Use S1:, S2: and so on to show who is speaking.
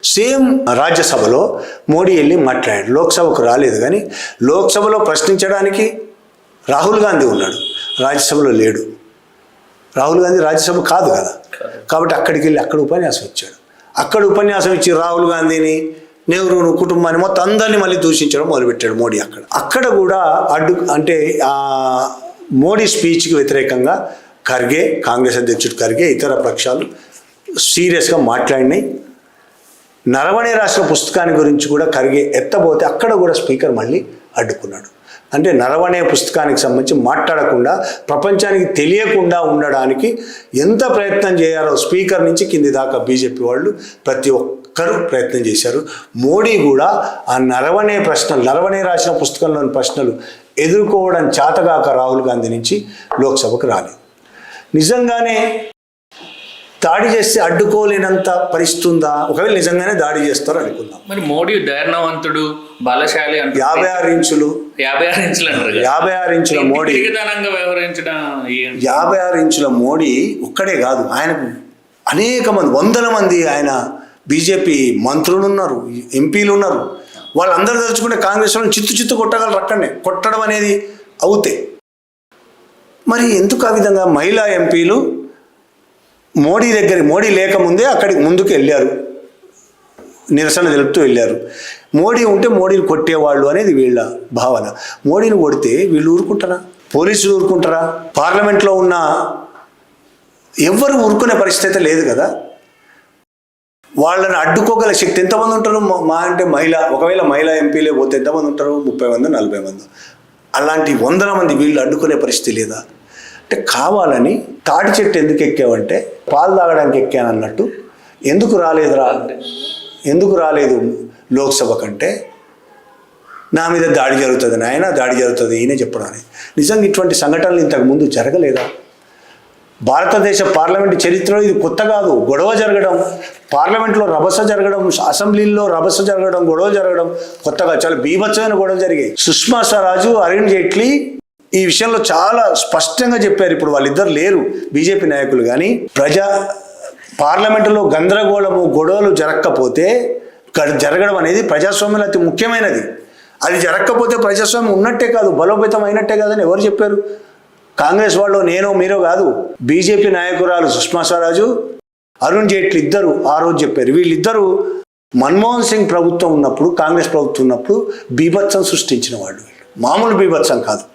S1: Same రాజ్యసభలో మోడీ వెళ్ళి మాట్లాడాడు. లోక్సభకు రాలేదు, కానీ లోక్సభలో ప్రశ్నించడానికి రాహుల్ గాంధీ ఉన్నాడు, రాజ్యసభలో లేడు. రాహుల్ గాంధీ రాజ్యసభ కాదు కదా, కాబట్టి అక్కడికి వెళ్ళి అక్కడ ఉపన్యాసం ఇచ్చాడు. అక్కడ ఉపన్యాసం ఇచ్చి రాహుల్ గాంధీని, నెహ్రూను, కుటుంబాన్ని మొత్తం అందరినీ మళ్ళీ దూషించడం మొదలుపెట్టాడు మోడీ. అక్కడ కూడా అంటే మోడీ స్పీచ్కి వ్యతిరేకంగా ఖర్గే, కాంగ్రెస్ అధ్యక్షుడు ఖర్గే, ఇతర పక్షాలు సీరియస్గా మాట్లాడినాయి. నరవణే రాష్ట్ర పుస్తకాన్ని గురించి కూడా ఖర్గే ఎత్తబోతే అక్కడ కూడా స్పీకర్ మళ్ళీ అడ్డుకున్నాడు. అంటే నరవణే పుస్తకానికి సంబంధించి మాట్లాడకుండా, ప్రపంచానికి తెలియకుండా ఉండడానికి ఎంత ప్రయత్నం చేయాలో స్పీకర్ నుంచి కింది దాకా బీజేపీ వాళ్ళు ప్రతి ఒక్కరూ ప్రయత్నం చేశారు. మోడీ కూడా ఆ నరవణే రాసిన పుస్తకంలోని ప్రశ్నలు ఎదుర్కోవడం చేతగాక రాహుల్ గాంధీ నుంచి లోక్సభకు రాలేదు. నిజంగానే దాడి చేస్తే అడ్డుకోలేనంత పరిస్థితుందా? ఒకవేళ నిజంగానే దాడి చేస్తారో అనుకుందాం.
S2: మరి మోడీ ధైర్యవంతుడు, బలశాలి అంటే
S1: 56 ఇంచులు 56 ఇంచుల మోడీ, 56 ఇంచుల మోడీ ఒక్కడే కాదు, ఆయనకు అనేక మంది, వందల మంది ఆయన బీజేపీ మంత్రులు ఉన్నారు, ఎంపీలు ఉన్నారు. వాళ్ళందరూ తలుచుకుంటే కాంగ్రెస్ వాళ్ళని చిత్తు కొట్టగలరు. అక్కడనే కొట్టడం అనేది అవుతే మరి ఎందుకు ఆ విధంగా మహిళా ఎంపీలు మోడీ లేకముందే అక్కడికి ముందుకు వెళ్ళారు, నిరసన తెలుపుతూ వెళ్ళారు. మోడీ ఉంటే మోడీని కొట్టేవాళ్ళు అనేది వీళ్ళ భావన. మోడీని కొడితే వీళ్ళు ఊరుకుంటారా? పోలీసులు ఊరుకుంటారా? పార్లమెంట్లో ఉన్న ఎవ్వరు ఊరుకునే పరిస్థితి లేదు కదా. వాళ్ళని అడ్డుకోగల శక్తి ఎంతమంది ఉంటారు? అంటే ఒకవేళ మహిళా ఎంపీలే పోతే ఎంతమంది ఉంటారు? 30 మంది, 40 మంది. అలాంటి వందల మంది వీళ్ళు అడ్డుకునే పరిస్థితి లేదా? అంటే కావాలని తాటి చెట్టు ఎందుకు ఎక్కావంటే పాలు తాగడానికి ఎక్కానన్నట్టు ఎందుకు రాలేదు లోక్సభ కంటే, నా మీద దాడి జరుగుతుంది, దాడి జరుగుతుంది ఈయన చెప్పడానికి. నిజంగా ఇటువంటి సంఘటనలు ఇంతకుముందు జరగలేదా? భారతదేశ పార్లమెంటు చరిత్రలో ఇది కొత్త కాదు. గొడవ జరగడం, పార్లమెంట్లో రభస జరగడం, అసెంబ్లీలో రభస జరగడం, గొడవ జరగడం కొత్తగా, చాలా బీభత్సమైన గొడవ జరిగాయి. సుష్మా స్వరాజు, అరుణ్ జైట్లీ ఈ విషయంలో చాలా స్పష్టంగా చెప్పారు. ఇప్పుడు వాళ్ళిద్దరు లేరు బీజేపీ నాయకులు, కానీ పార్లమెంటులో గందరగోళము, గొడవలు జరగడం అనేది ప్రజాస్వామ్యంలో అతి ముఖ్యమైనది. అది జరగకపోతే ప్రజాస్వామ్యం ఉన్నట్టే కాదు, బలోపేతం అయినట్టే కాదని ఎవరు చెప్పారు? కాంగ్రెస్ వాళ్ళు, మీరో కాదు, బీజేపీ నాయకురాలు సుష్మా స్వరాజు, అరుణ్ జైట్లీ ఇద్దరు ఆ రోజు చెప్పారు. వీళ్ళిద్దరూ మన్మోహన్ సింగ్ ప్రభుత్వం ఉన్నప్పుడు, కాంగ్రెస్ ప్రభుత్వం ఉన్నప్పుడు బీభత్సం సృష్టించిన వాళ్ళు. మామూలు బీభత్సం కాదు.